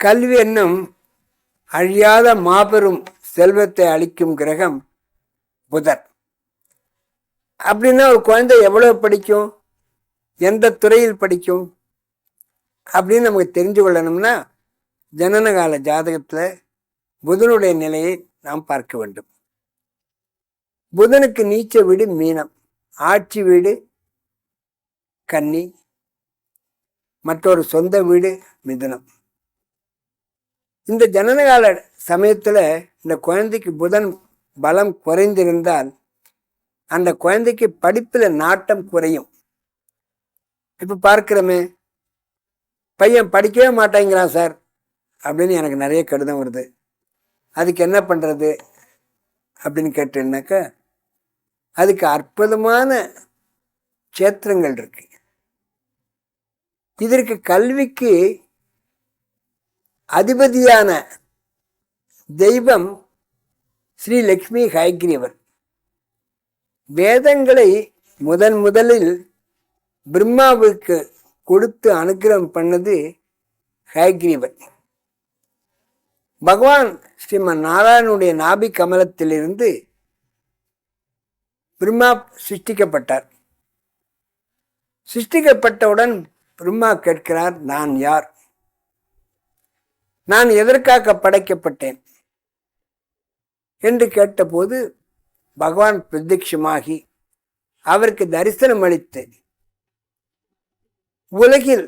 கல்வி என்னும் அழியாத மாபெரும் செல்வத்தை அளிக்கும் கிரகம் புதன். அப்படின்னா ஒரு குழந்தை எவ்வளவு படிக்கும், எந்த துறையில் படிக்கும் அப்படின்னு நமக்கு தெரிஞ்சு கொள்ளணும்னா ஜனனகால ஜாதகத்தில் புதனுடைய நிலையை நாம் பார்க்க வேண்டும். புதனுக்கு நீச்ச வீடு மீனம், ஆட்சி வீடு கன்னி, மற்றொரு சொந்த வீடு மிதுனம். இந்த ஜனனகால சமயத்தில் இந்த குழந்தைக்கு புதன் பலம் குறைந்திருந்தால் அந்த குழந்தைக்கு படிப்பில் நாட்டம் குறையும். இப்போ பார்க்கிறோமே, பையன் படிக்கவே மாட்டேங்கிறான் சார் அப்படின்னு எனக்கு நிறைய கடிதம் வருது. அதுக்கு என்ன பண்ணுறது அப்படின்னு கேட்டேன்னாக்கா, அதுக்கு அற்புதமான க்ஷேத்திரங்கள் இருக்கு. இதற்கு கல்விக்கு அதிபதியான தெய்வம் ஸ்ரீ லக்ஷ்மி ஹயக்ரீவர். வேதங்களை முதலில் பிரம்மாவுக்கு கொடுத்து அனுகிரகம் பண்ணது ஹயக்ரீவர். பகவான் ஸ்ரீமன் நாராயணனுடைய நாபி கமலத்திலிருந்து பிரம்மா சிருஷ்டிக்கப்பட்டார். சிருஷ்டிக்கப்பட்டவுடன் பிரம்மா கேட்கிறார், நான் யார், நான் எதற்காக படைக்கப்பட்டேன் என்று கேட்டபோது பகவான் பிரத்யட்சமாகி அவருக்கு தரிசனம் அளித்து, உலகில்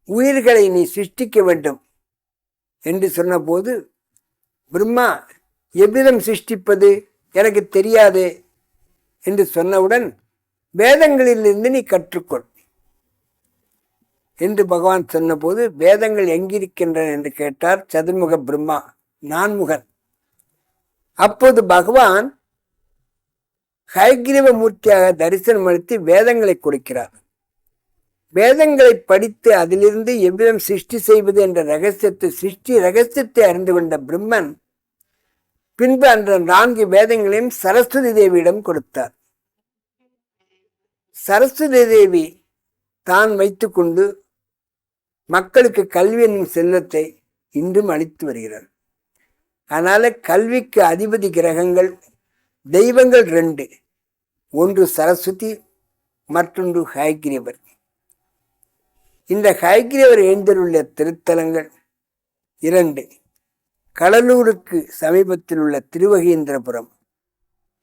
உயிர்களை நீ சிருஷ்டிக்க வேண்டும் என்று சொன்னபோது பிரம்மா எவ்விதம் சிருஷ்டிப்பது எனக்கு தெரியாது என்று சொன்னவுடன், வேதங்களிலிருந்து நீ கற்றுக்கொள் என்று பகவான் சொன்னபோது, வேதங்கள் எங்கிருக்கின்றன என்று கேட்டார் சதுர்முக பிரம்மா, நான்முகன். அப்போது பகவான் ஹயக்ரீவ மூர்த்தியாக தரிசனம் அளித்து வேதங்களை கொடுக்கிறார். வேதங்களை படித்து அதிலிருந்து எவ்விதம் சிருஷ்டி செய்வது என்ற சிருஷ்டி ரகசியத்தை அறிந்து கொண்ட பிரம்மன் பின்பு அந்த 4 வேதங்களையும் சரஸ்வதி தேவியிடம் கொடுத்தார். சரஸ்வதி தேவி தான் வைத்துக்கொண்டு மக்களுக்கு கல்வி என்னும் செல்வத்தை இன்றும் அளித்து வருகிறார். அதனால கல்விக்கு அதிபதி கிரகங்கள் தெய்வங்கள் 2, ஒன்று சரஸ்வதி, மற்றொன்று ஹயக்ரீவர். இந்த ஹயக்ரீவர் எழுந்தருள்ள திருத்தலங்கள் 2, கடலூருக்கு சமீபத்தில் உள்ள திருவகீந்திரபுரம்,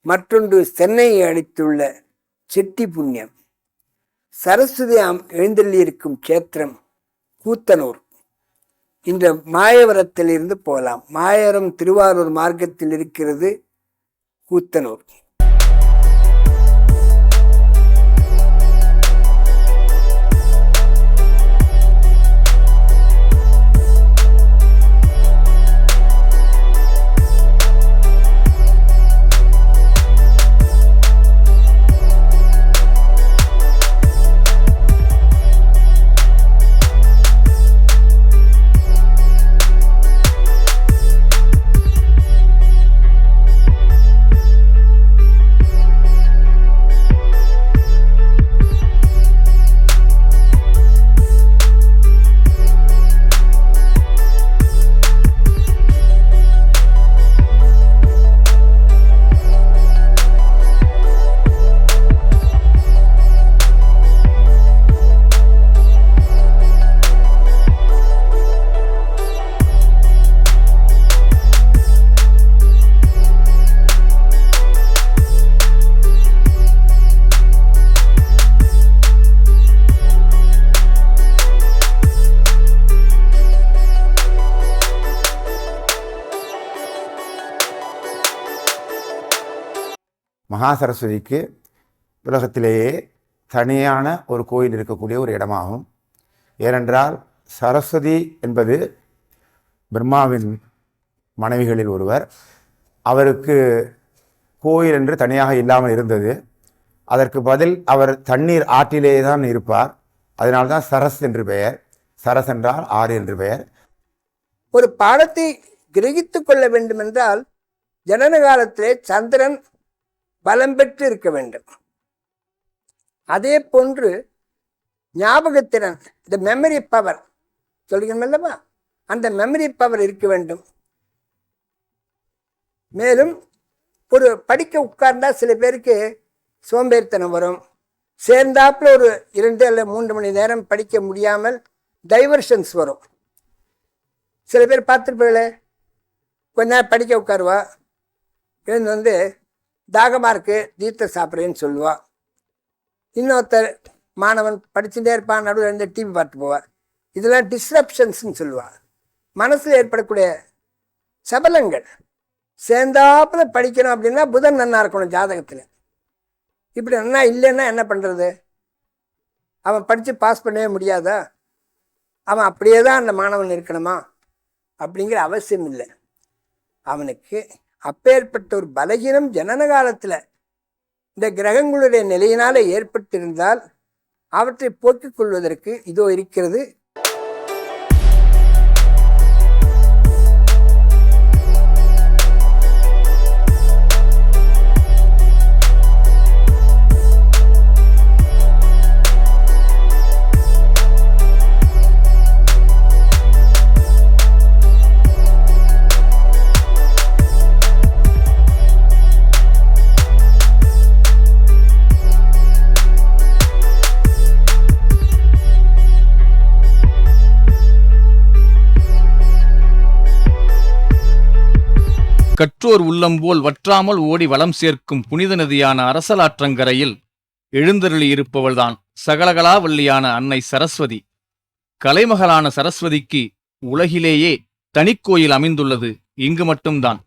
மற்றொன்று சென்னையை அளித்துள்ள செட்டி புண்ணியம். சரஸ்வதி எழுந்தள்ளியிருக்கும் கேத்திரம் கூத்தனூர். இந்த மாயவரத்தில் இருந்து போகலாம். மாயவரம் திருவாரூர் மார்க்கத்தில் இருக்கிறது கூத்தனூர். மகாசரஸ்வதிக்கு உலகத்திலேயே தனியான ஒரு கோயில் இருக்கக்கூடிய ஒரு இடமாகும். ஏனென்றால் சரஸ்வதி என்பது பிரம்மாவின் மனைவிகளில் ஒருவர். அவருக்கு கோயில் என்று தனியாக இல்லாமல் இருந்தது. அதற்கு பதில் அவர் தண்ணீர் ஆற்றிலே தான் இருப்பார். அதனால்தான் சரஸ் என்று பெயர். சரஸ் என்றால் ஆறு என்று பெயர். ஒரு பாடத்தை கிரகித்துக் கொள்ள வேண்டும் என்றால் ஜனன காலத்திலே சந்திரன் பலம் பெற்று இருக்க வேண்டும். அதே போன்று ஞாபகத்திறன், இந்த மெமரி பவர் சொல்கிறோம் அல்லவா, அந்த மெமரி பவர் இருக்க வேண்டும். மேலும் ஒரு படிக்க உட்கார்ந்தா சில பேருக்கு சோம்பேறித்தனம் வரும். சேர்ந்தாப்புல ஒரு 2 அல்ல 3 மணி நேரம் படிக்க முடியாமல் டைவர்ஷன்ஸ் வரும். சில பேர் பார்த்துருப்பீங்களே, கொஞ்ச நேரம் படிக்க உட்காருவா, எழுந்து வந்து தாகமாக இருக்கு தீர்த்தம் சாப்பிட்றேன்னு சொல்லுவா. இன்னொருத்தர் மாணவன் படிச்சுட்டே இருப்பான், நடுவில் இருந்து டிவி பார்த்து போவார். இதெல்லாம் டிஸ்ரப்ஷன்ஸ்ன்னு சொல்லுவாள். மனசில் ஏற்படக்கூடிய சபலங்கள். சேர்ந்தாப்புல படிக்கணும் அப்படின்னா புதன் நன்னா இருக்கணும் ஜாதகத்தில். இப்படி நன்னா இல்லைன்னா என்ன பண்ணுறது? அவன் படித்து பாஸ் பண்ணவே முடியாதா? அவன் அப்படியே தான் அந்த மாணவன் இருக்கணுமா அப்படிங்கிற அவசியம் இல்லை. அவனுக்கு அப்பேற்பட்ட ஒரு பலகீனம் ஜனன காலத்தில் இந்த கிரகங்களுடைய நிலையினால் ஏற்பட்டிருந்தால் அவற்றை போக்கிக் கொள்வதற்கு இதோ இருக்கிறது. கற்றோர் உள்ளம்போல் வற்றாமல் ஓடி வளம் சேர்க்கும் புனித நதியான அரசலாற்றங்கரையில் எழுந்தருளி இருப்பவள்தான் சகலகலாவல்லியான அன்னை சரஸ்வதி. கலைமகளான சரஸ்வதிக்கு உலகிலேயே தனிக்கோயில் அமைந்துள்ளது இங்கு மட்டும்தான்.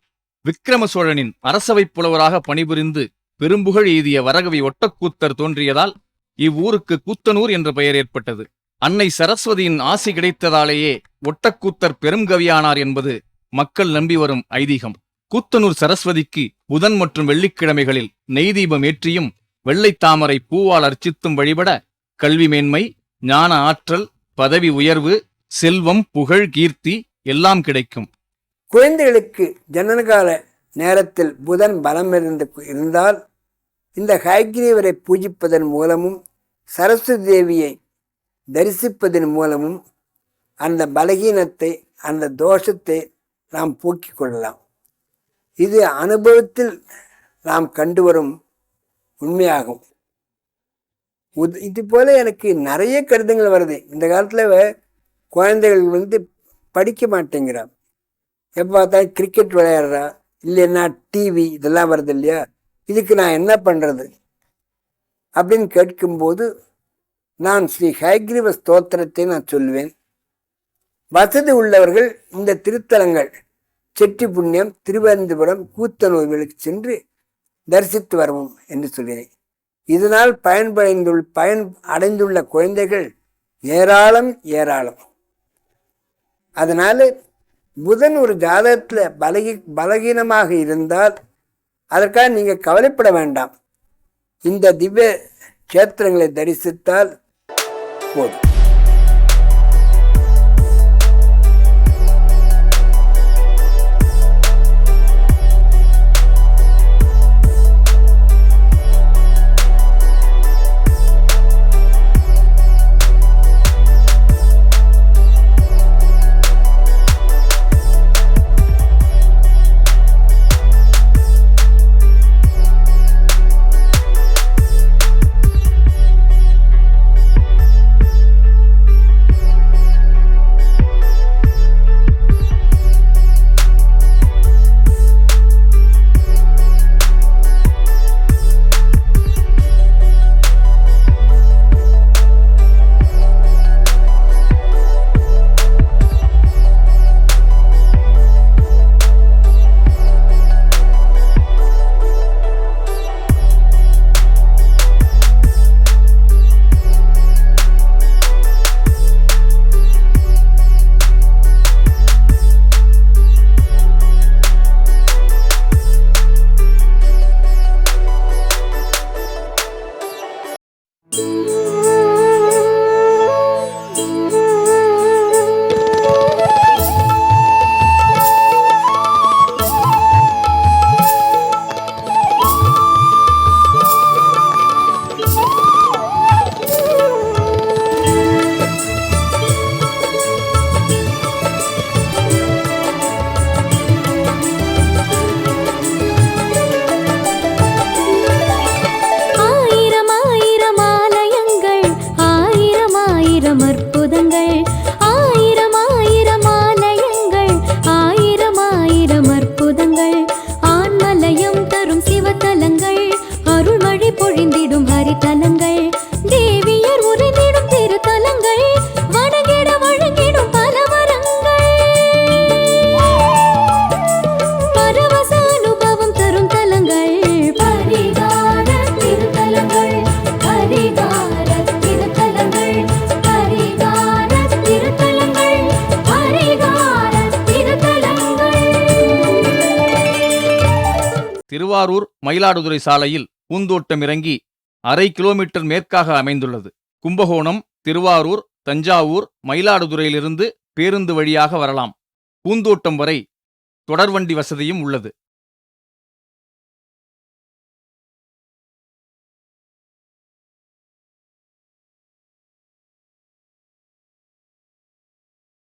விக்கிரம சோழனின் அரசவைப் புலவராக பணிபுரிந்து பெரும்புகழ் எய்திய வரகவி ஒட்டக்கூத்தர் தோன்றியதால் இவ்வூருக்கு கூத்தனூர் என்ற பெயர் ஏற்பட்டது. அன்னை சரஸ்வதியின் ஆசி கிடைத்ததாலேயே ஒட்டக்கூத்தர் பெருங்கவியானார் என்பது மக்கள் நம்பி வரும் ஐதீகம். கூத்தனூர் சரஸ்வதிக்கு புதன் மற்றும் வெள்ளிக்கிழமைகளில் நெய் தீபம் ஏற்றியும் வெள்ளைத்தாமரை பூவால் அர்ச்சித்தும் வழிபட கல்வி மேன்மை, ஞான ஆற்றல், பதவி உயர்வு, செல்வம், புகழ், கீர்த்தி எல்லாம் கிடைக்கும். குழந்தைகளுக்கு ஜனனகால நேரத்தில் புதன் பலம் இருந்தால் இந்த ஹயக்ரீவரை பூஜிப்பதன் மூலமும் சரஸ்வதி தேவியை தரிசிப்பதன் மூலமும் அந்த பலகீனத்தை, அந்த தோஷத்தை நாம் போக்கிக் கொள்ளலாம். இது அனுபவத்தில் நாம் கண்டு வரும் உண்மையாகும். இது போல எனக்கு நிறைய கருத்துங்கள் வருது. இந்த காலத்தில் குழந்தைகள் படிக்க மாட்டேங்கிறான். எப்போ பார்த்தாலும் கிரிக்கெட் விளையாடுறா, இல்லைன்னா டிவி இதெல்லாம் வருது இல்லையா, இதுக்கு நான் என்ன பண்ணுறது அப்படின்னு கேட்கும்போது நான் ஸ்ரீ ஹயக்ரீவ ஸ்தோத்திரத்தை நான் சொல்லுவேன். வசதி உள்ளவர்கள் இந்த திருத்தலங்கள் செட்டி புண்ணியம், திருவனந்தபுரம், கூத்தனூர்களுக்கு சென்று தரிசித்து வரவும் என்று சொல்கிறேன். இதனால் பயன் அடைந்துள்ள குழந்தைகள் ஏராளம் ஏராளம். அதனால புதன் ஒரு ஜாதகத்தில் பலகீனமாக இருந்தால் அதற்காக நீங்கள் கவலைப்பட வேண்டாம். இந்த திவ்ய கஷேத்திரங்களை தரிசித்தால் போதும். திருவாரூர் மயிலாடுதுறை சாலையில் பூந்தோட்டம் இறங்கி 1/2 கிலோமீட்டர் மேற்காக அமைந்துள்ளது. கும்பகோணம், திருவாரூர், தஞ்சாவூர், மயிலாடுதுறையிலிருந்து பேருந்து வழியாக வரலாம். பூந்தோட்டம் வரை தொடர்வண்டி வசதியும் உள்ளது.